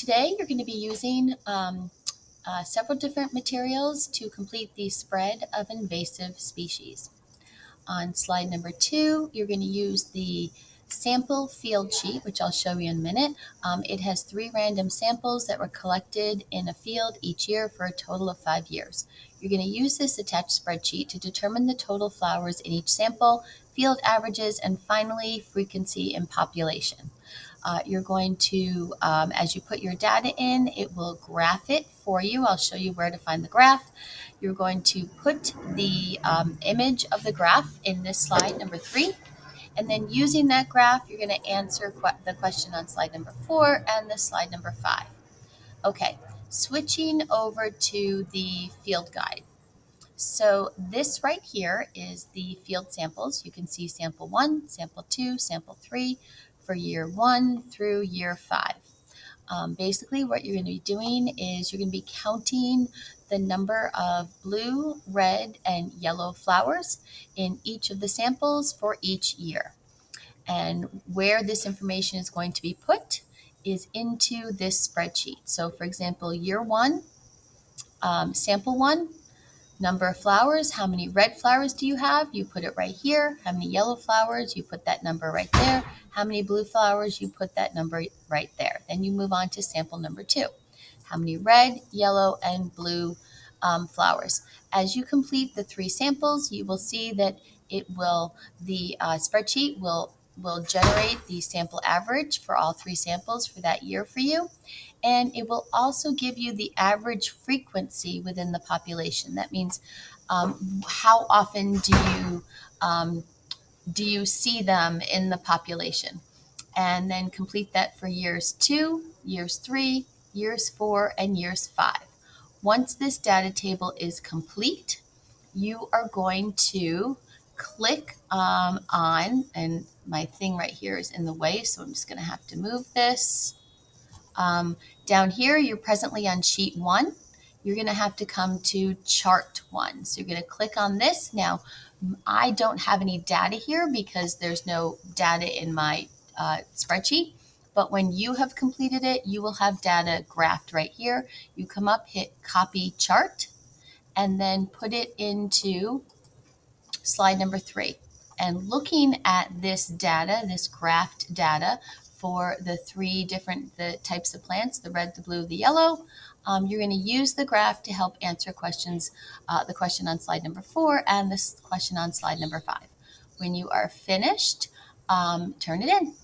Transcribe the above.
Today you're going to be using several different materials to complete the spread of invasive species. On slide number 2, you're going to use the sample field sheet, which I'll show you in a minute. It has 3 random samples that were collected in a field each year for a total of 5 years. You're going to use this attached spreadsheet to determine the total flowers in each sample, field averages, and finally frequency and population. You're going to, as you put your data in, it will graph it for you. I'll show you where to find the graph. You're going to put the image of the graph in this slide, number 3. And then using that graph, you're going to answer the question on slide number 4 and the slide number 5. Okay, switching over to the field guide. So this right here is the field samples. You can see sample 1, sample 2, sample 3 for year 1 through year 5. Basically, what you're going to be doing is you're going to be counting the number of blue, red, and yellow flowers in each of the samples for each year. And where this information is going to be put is into this spreadsheet. So for example, year 1, sample 1, number of flowers, how many red flowers do you have? You put it right here. How many yellow flowers? You put that number right there. How many blue flowers? You put that number right there. Then you move on to sample number 2. How many red, yellow, and blue flowers? As you complete the 3 samples, you will see that the spreadsheet will generate the sample average for all 3 samples for that year for you. And it will also give you the average frequency within the population. That means how often do you see them in the population? And then complete that for years 2, years 3, years 4, and years 5. Once this data table is complete, you are going to click on, and my thing right here is in the way, so I'm just going to have to move this. Down here, you're presently on sheet 1. You're going to have to come to chart 1. So you're going to click on this. Now, I don't have any data here because there's no data in my spreadsheet. But when you have completed it, you will have data graphed right here. You come up, hit copy chart, and then put it into slide number 3. And looking at this data, this graphed data for the 3 different types of plants, the red, the blue, the yellow, you're going to use the graph to help answer questions, the question on slide number 4 and this question on slide number 5. When you are finished, turn it in.